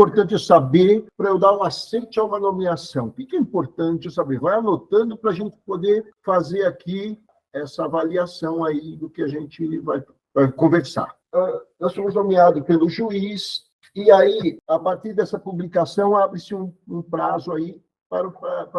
importante saber para eu dar um aceite a uma nomeação? O que é importante eu saber? Vai anotando para a gente poder fazer aqui essa avaliação aí do que a gente vai conversar. Nós fomos nomeados pelo juiz, e aí, a partir dessa publicação, abre-se um prazo aí para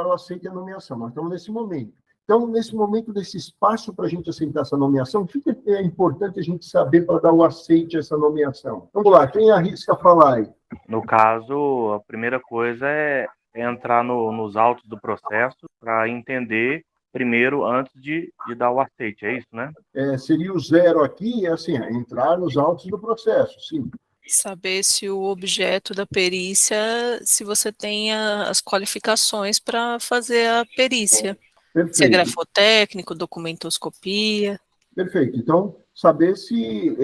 o aceite da nomeação. Nós estamos nesse momento. Então, nesse momento desse espaço para a gente aceitar essa nomeação, o que é importante a gente saber para dar o aceite a essa nomeação? Vamos lá, quem arrisca falar aí? No caso, a primeira coisa é entrar nos autos do processo para entender primeiro antes de dar o aceite, é isso, né? Seria o 0 aqui, assim, entrar nos autos do processo, sim. Saber se o objeto da perícia, se você tem as qualificações para fazer a perícia. Perfeito. Se é grafotécnico, documentoscopia. Perfeito. Então, saber se,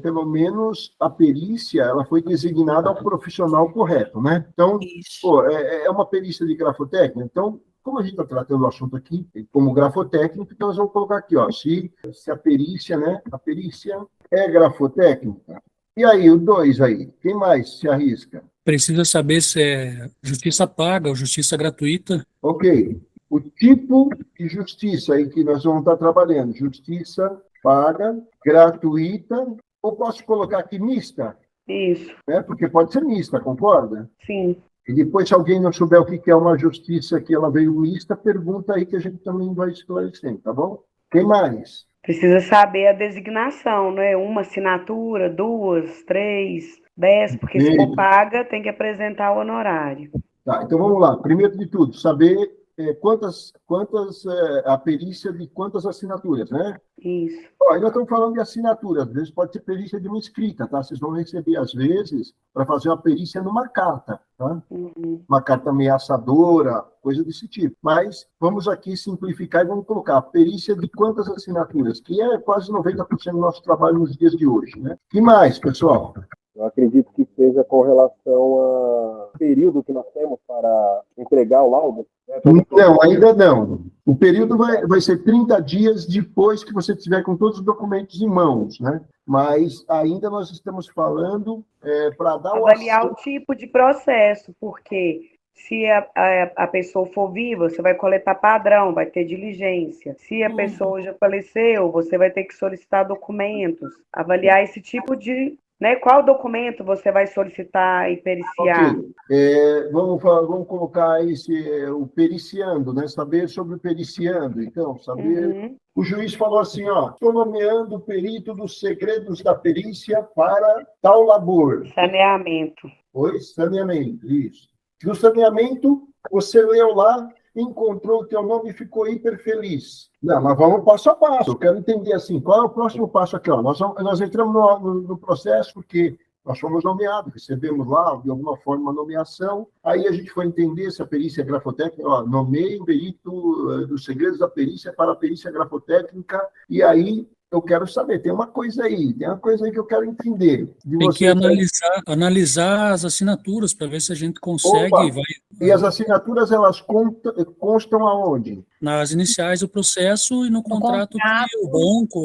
pelo menos, a perícia ela foi designada ao profissional correto, né? Então, é uma perícia de grafotécnica. Então, como a gente está tratando o assunto aqui como grafotécnico, então nós vamos colocar aqui, ó, se a perícia, né? A perícia é grafotécnica. E aí, o 2 aí? Quem mais se arrisca? Precisa saber se é justiça paga ou justiça gratuita. Ok. O tipo de justiça aí que nós vamos estar trabalhando, justiça paga, gratuita, ou posso colocar aqui mista? Isso. Porque pode ser mista, concorda? Sim. E depois, se alguém não souber o que é uma justiça que ela veio mista, pergunta aí que a gente também vai esclarecendo, tá bom? Quem mais? Precisa saber a designação, não é? Uma assinatura, 2, 3, 10, porque se for paga, tem que apresentar o honorário. Tá, então vamos lá. Primeiro de tudo, saber quantas a perícia de quantas assinaturas, né? Isso. Ó, nós estamos falando de assinatura, às vezes pode ser perícia de uma escrita, tá? Vocês vão receber, às vezes, para fazer uma perícia numa carta, tá? Uma carta ameaçadora, coisa desse tipo. Mas vamos aqui simplificar e vamos colocar a perícia de quantas assinaturas, que é quase 90% do nosso trabalho nos dias de hoje, né? E mais, pessoal? Eu acredito que seja com relação ao período que nós temos para entregar o laudo. Não, ainda não. O período vai ser 30 dias depois que você tiver com todos os documentos em mãos, né? Mas ainda nós estamos falando para dar avaliar o tipo de processo, porque se a pessoa for viva, você vai coletar padrão, vai ter diligência. Se a pessoa já faleceu, você vai ter que solicitar documentos. Avaliar esse tipo de... Né? Qual documento você vai solicitar e periciar? Okay. Vamos colocar o periciando, né? Saber sobre o periciando. Então, saber... O juiz falou assim, ó, estou nomeando o perito dos segredos da perícia para tal labor. Saneamento. Oi? Saneamento, isso. No saneamento, você leu lá, encontrou o teu nome e ficou hiper feliz. Não, mas vamos passo a passo. Eu quero entender assim, qual é o próximo passo aqui? Ó? Nós entramos no processo porque nós fomos nomeados, recebemos lá, de alguma forma, uma nomeação. Aí a gente foi entender se a perícia é grafotécnica. Ó, nomeei o perito dos segredos da perícia para a perícia grafotécnica. E aí eu quero saber, tem uma coisa aí que eu quero entender. Tem que analisar as assinaturas para ver se a gente consegue... E as assinaturas, elas constam aonde? Nas iniciais do processo e no contrato que o banco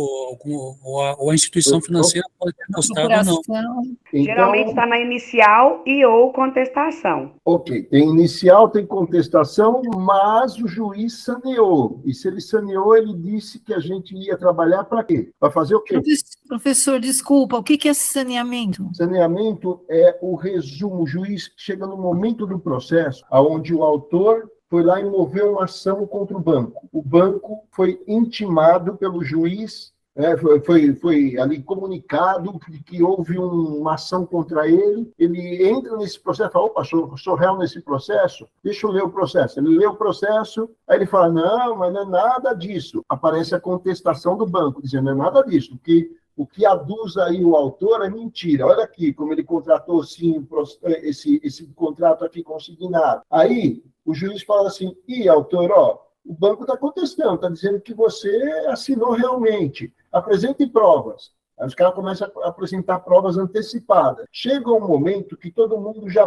ou a instituição financeira pode ter postado ou não. Então, geralmente está na inicial e ou contestação. Ok, tem inicial, tem contestação, mas o juiz saneou. E se ele saneou, ele disse que a gente ia trabalhar para quê? Para fazer o quê? Professor, desculpa, o que é saneamento? Saneamento é o resumo. O juiz chega no momento do processo onde o autor foi lá e moveu uma ação contra o banco. O banco foi intimado pelo juiz, foi ali comunicado que houve uma ação contra ele. Ele entra nesse processo e fala, opa, sou réu nesse processo? Deixa eu ler o processo. Ele lê o processo, aí ele fala, não, mas não é nada disso. Aparece a contestação do banco, dizendo, não é nada disso, o que aduz aí o autor é mentira. Olha aqui como ele contratou, sim, esse contrato aqui consignado. Aí, o juiz fala assim, autor, ó, o banco está contestando, está dizendo que você assinou realmente. Apresente provas. Aí os caras começam a apresentar provas antecipadas. Chega um momento que todo mundo já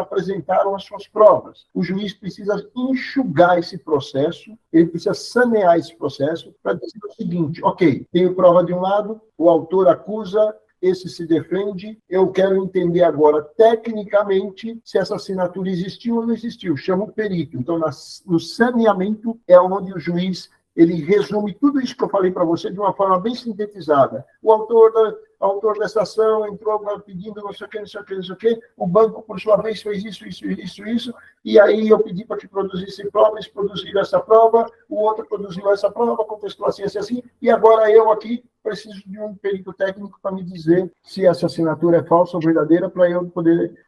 apresentaram as suas provas. O juiz precisa enxugar esse processo, ele precisa sanear esse processo para dizer o seguinte, ok, tenho prova de um lado, o autor acusa, esse se defende, eu quero entender agora, tecnicamente, se essa assinatura existiu ou não existiu. Chama o perito. Então, no saneamento é onde o juiz ele resume tudo isso que eu falei para você de uma forma bem sintetizada. O autor dessa ação entrou pedindo não sei o que, não sei o que, não sei o que, o banco, por sua vez, fez isso, e aí eu pedi para que produzisse prova, eles produziram essa prova, o outro produziu essa prova, contestou assim, e agora eu aqui preciso de um perito técnico para me dizer se essa assinatura é falsa ou verdadeira, para eu poder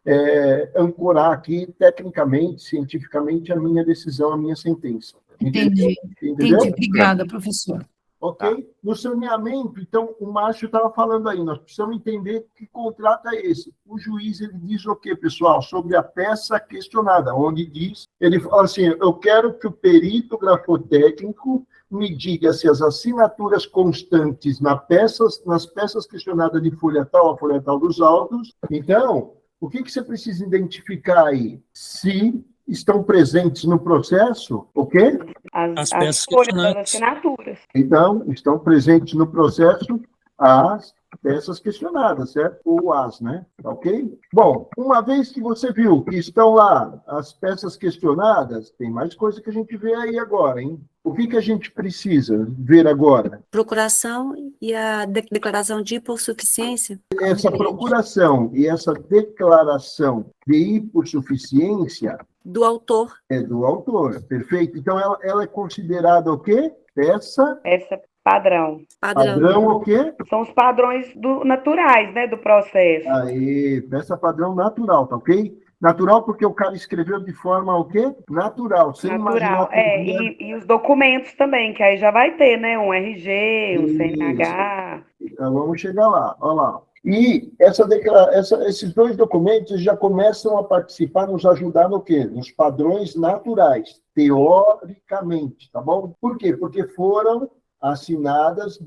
ancorar aqui, tecnicamente, cientificamente, a minha decisão, a minha sentença. Entendi. Entendeu? Entendi. Obrigada, professor. Ok? No saneamento, então, o Márcio estava falando aí, nós precisamos entender que contrato é esse. O juiz, ele diz o quê, pessoal? Sobre a peça questionada, onde diz, ele fala assim, eu quero que o perito grafotécnico me diga se as assinaturas constantes nas peças questionadas de folha tal a folha tal dos autos. Então, o que você precisa identificar aí? Se estão presentes no processo, o quê? As As peças folhas das questionadas. assinaturas. Então, estão presentes no processo as peças questionadas, certo? Ou as, né? Ok? Bom, uma vez que você viu que estão lá as peças questionadas, tem mais coisa que a gente vê aí agora, hein? O que a gente precisa ver agora? Procuração e a declaração de hipossuficiência. Essa procuração e essa declaração de hipossuficiência Do autor. é do autor, perfeito? Então, ela é considerada o quê? Peça Essa padrão. padrão o quê? São os padrões naturais, né, do processo. Aí, peça padrão natural, tá ok? Natural porque o cara escreveu de forma o quê? Natural, sem Natural. imaginar... E os documentos também, que aí já vai ter, né? Um RG, um Isso. CNH. Então, vamos chegar lá, olha lá. E esses dois documentos já começam a participar, nos ajudar no quê? Nos padrões naturais, teoricamente, tá bom? Por quê? Porque foram assinadas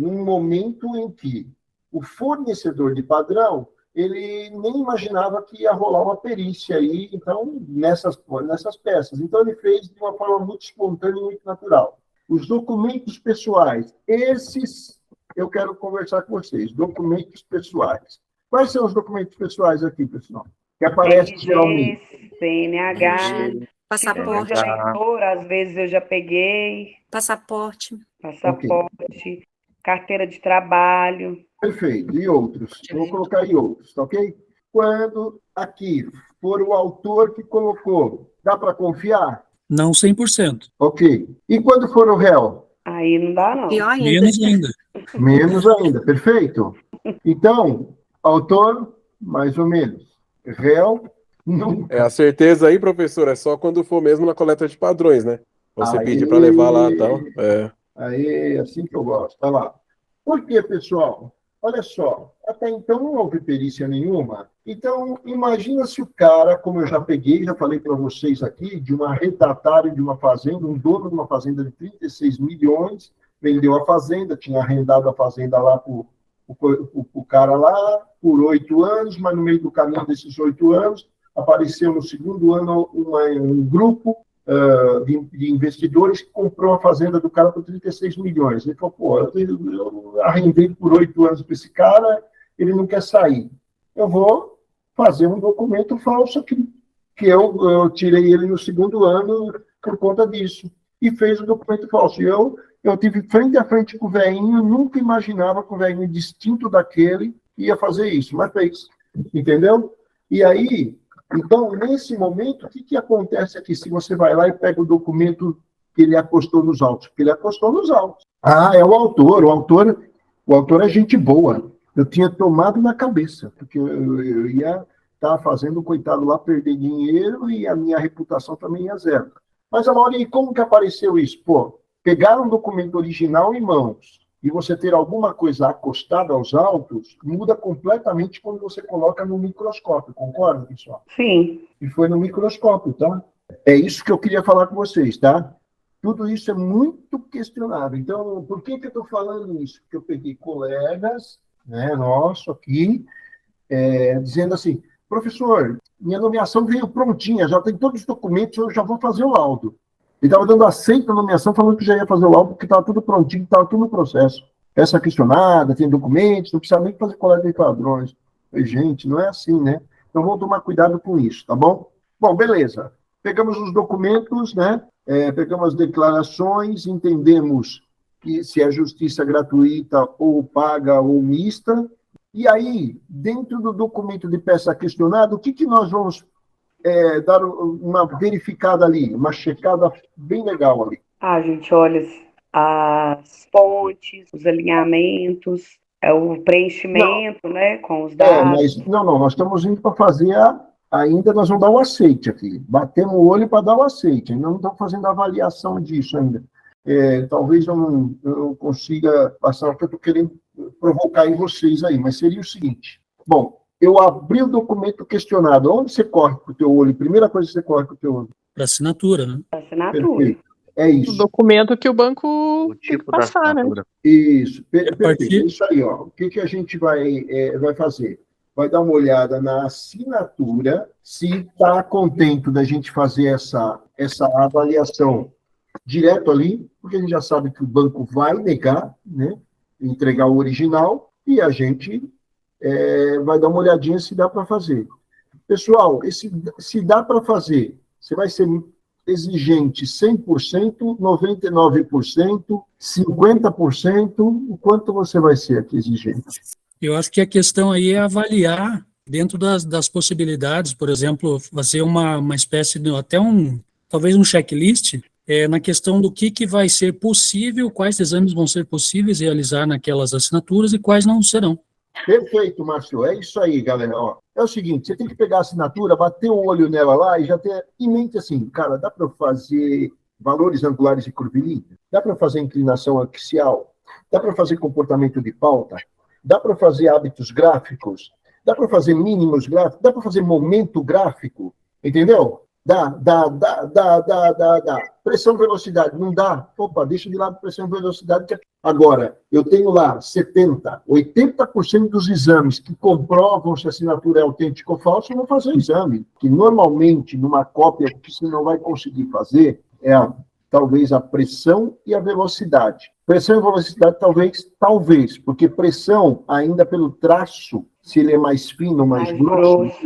num momento em que o fornecedor de padrão ele nem imaginava que ia rolar uma perícia aí, então, nessas peças. Então, ele fez de uma forma muito espontânea e muito natural. Os documentos pessoais, esses eu quero conversar com vocês, documentos pessoais. Quais são os documentos pessoais aqui, pessoal? Que aparecem geralmente? CNH, Passaporte. de eleitor, às vezes eu já peguei, Passaporte. passaporte, carteira de trabalho. Perfeito. E outros? Vou colocar aí outros, tá ok? Quando aqui for o autor que colocou, dá para confiar? Não 100%. Ok. E quando for o réu? Aí não dá, não. Pior ainda. Menos ainda. Menos ainda, perfeito? Então, autor, mais ou menos. Réu, não. A certeza aí, professor, é só quando for mesmo na coleta de padrões, né? Você Aí. pedir para levar lá e tal. Aí, assim que eu gosto. Olha lá. Por quê, pessoal? Olha só, até então não houve perícia nenhuma. Então, imagina se o cara, como eu já peguei, já falei para vocês aqui, de um arrendatário de uma fazenda, um dono de uma fazenda de 36 milhões, vendeu a fazenda, tinha arrendado a fazenda lá para o cara lá por 8 anos, mas no meio do caminho desses 8 anos, apareceu no segundo ano um grupo de investidores que comprou a fazenda do cara por 36 milhões. Ele falou, pô, eu arrendei por 8 anos para esse cara, ele não quer sair. Eu vou fazer um documento falso que eu tirei ele no segundo ano por conta disso. E fez um documento falso. E eu tive frente a frente com o velhinho, nunca imaginava que o velhinho distinto daquele ia fazer isso, mas fez. Entendeu? E aí, então, nesse momento, o que acontece aqui? Se você vai lá e pega o documento que ele apostou nos autos, porque ele apostou nos autos. Ah, é o autor. O autor é gente boa. Eu tinha tomado na cabeça, porque eu ia estar fazendo o coitado lá perder dinheiro e a minha reputação também ia zero. Mas, Amaury, e como que apareceu isso? Pô, pegar um documento original em mãos e você ter alguma coisa acostada aos autos, muda completamente quando você coloca no microscópio, concorda, pessoal? Sim. E foi no microscópio, tá? É isso que eu queria falar com vocês, tá? Tudo isso é muito questionável. Então, por que eu estou falando isso? Porque eu peguei colegas, né, nosso aqui, dizendo assim, professor, minha nomeação veio prontinha, já tem todos os documentos, eu já vou fazer o laudo. Ele estava dando aceito à nomeação, falando que já ia fazer o laudo, porque estava tudo prontinho, estava tudo no processo. peça questionada, tem documentos, não precisa nem fazer coleta de padrões. Gente, não é assim, né? Então, vamos tomar cuidado com isso, tá bom? Bom, beleza. Pegamos os documentos, né? Pegamos as declarações, entendemos que se é justiça gratuita ou paga ou mista. E aí, dentro do documento de peça questionada, o que nós vamos dar uma verificada ali, uma checada bem legal ali? A gente olha as fontes, os alinhamentos, o preenchimento, né, com os dados. Mas não, nós estamos indo para fazer ainda nós vamos dar o aceite aqui. Batemos o olho para dar o aceite, ainda não estamos fazendo a avaliação disso ainda. Talvez eu não consiga passar o que eu estou querendo provocar em vocês aí, mas seria o seguinte. Bom, eu abri o documento questionado. Onde você corre com o teu olho? Primeira coisa que você corre com o teu olho? Para assinatura, né? Para assinatura. Perfeito. É isso. O documento que o banco O tem que tipo da passar, né? assinatura. Isso, perfeito. partir- Isso aí, ó. O que a gente vai fazer? Vai dar uma olhada na assinatura, se está contento da gente fazer essa avaliação direto ali, porque a gente já sabe que o banco vai negar, né, entregar o original, e a gente vai dar uma olhadinha se dá para fazer. Pessoal, se dá para fazer, você vai ser exigente 100%, 99%, 50%, o quanto você vai ser aqui exigente? Eu acho que a questão aí é avaliar dentro das possibilidades, por exemplo, fazer uma espécie de, talvez um checklist, na questão do que vai ser possível, quais exames vão ser possíveis realizar naquelas assinaturas e quais não serão. Perfeito, Márcio. É isso aí, galera. Ó, é o seguinte, você tem que pegar a assinatura, bater o olho nela lá e já ter em mente assim, cara, dá para fazer valores angulares e curvilíneos? Dá para fazer inclinação axial? Dá para fazer comportamento de pauta? Dá para fazer hábitos gráficos? Dá para fazer mínimos gráficos? Dá para fazer momento gráfico? Entendeu? Dá. Pressão, velocidade, não dá. Opa, deixa de lado pressão e velocidade. Agora, eu tenho lá 70%, 80% dos exames que comprovam se a assinatura é autêntica ou falsa, eu vou fazer o exame. Que normalmente, numa cópia, o que você não vai conseguir fazer é talvez a pressão e a velocidade. Pressão e velocidade, talvez, porque pressão, ainda pelo traço, se ele é mais fino, mais grosso,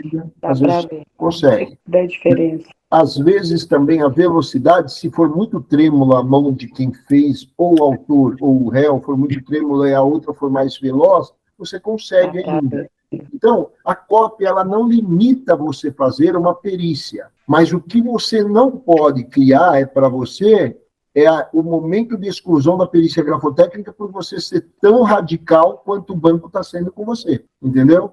às vezes consegue. Dá diferença. Às vezes também a velocidade, se for muito trêmula a mão de quem fez, ou o autor, ou o réu, for muito trêmula e a outra for mais veloz, você consegue ainda. Então, a cópia, ela não limita você fazer uma perícia, mas o que você não pode criar para você o momento de exclusão da perícia grafotécnica por você ser tão radical quanto o banco está sendo com você, entendeu?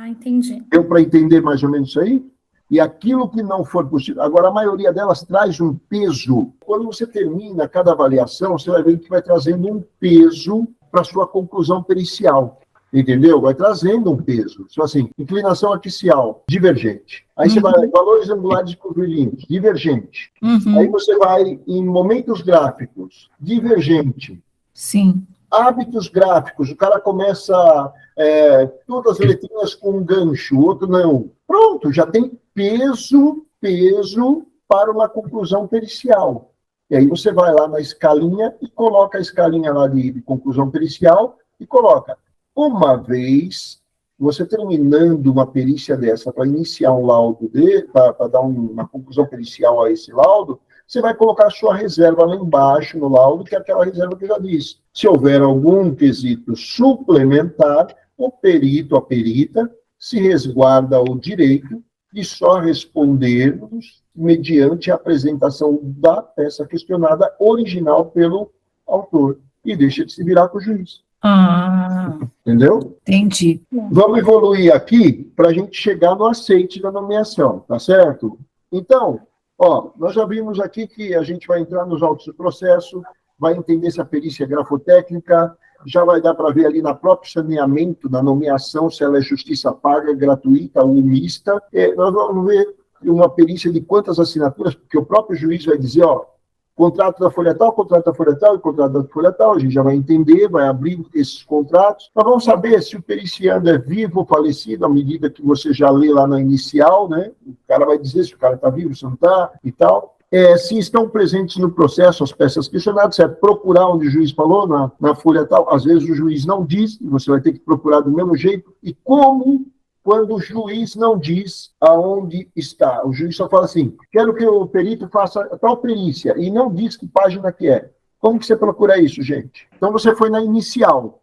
Entendi. Deu para entender mais ou menos isso aí? E aquilo que não for possível... Agora, a maioria delas traz um peso. Quando você termina cada avaliação, você vai ver que vai trazendo um peso para a sua conclusão pericial. Entendeu? Vai trazendo um peso. Só assim, inclinação axial, divergente. Aí você vai, valores angulares curvilíneos, divergente. Aí você vai em momentos gráficos, divergente. Sim. Hábitos gráficos, o cara começa todas as letrinhas com um gancho, o outro não. Pronto, já tem peso para uma conclusão pericial. E aí você vai lá na escalinha e coloca a escalinha lá de conclusão pericial e coloca. Uma vez, você terminando uma perícia dessa para iniciar um laudo para dar uma conclusão pericial a esse laudo, você vai colocar a sua reserva lá embaixo no laudo, que é aquela reserva que eu já disse. Se houver algum quesito suplementar, o perito, a perita, se resguarda o direito de só respondermos mediante a apresentação da peça questionada original pelo autor e deixa de se virar com o juiz. Entendeu? Entendi. Vamos evoluir aqui para a gente chegar no aceite da nomeação, tá certo? Então, nós já vimos aqui que a gente vai entrar nos autos do processo, vai entender se a perícia é grafotécnica, já vai dar para ver ali na próprio saneamento da nomeação se ela é justiça paga, gratuita ou mista. Nós vamos ver uma perícia de quantas assinaturas, porque o próprio juiz vai dizer, contrato da folha tal, contrato da folha tal e contrato da folha tal, a gente já vai entender, vai abrir esses contratos. Nós vamos saber se o periciando é vivo ou falecido, à medida que você já lê lá na inicial, né? O cara vai dizer se o cara está vivo, se não está e tal. Se estão presentes no processo as peças questionadas, você vai procurar onde o juiz falou, na folha tal. Às vezes o juiz não diz, e você vai ter que procurar do mesmo jeito. E como quando o juiz não diz aonde está? O juiz só fala assim, quero que o perito faça tal perícia, e não diz que página que é. Como que você procura isso, gente? Então você foi na inicial.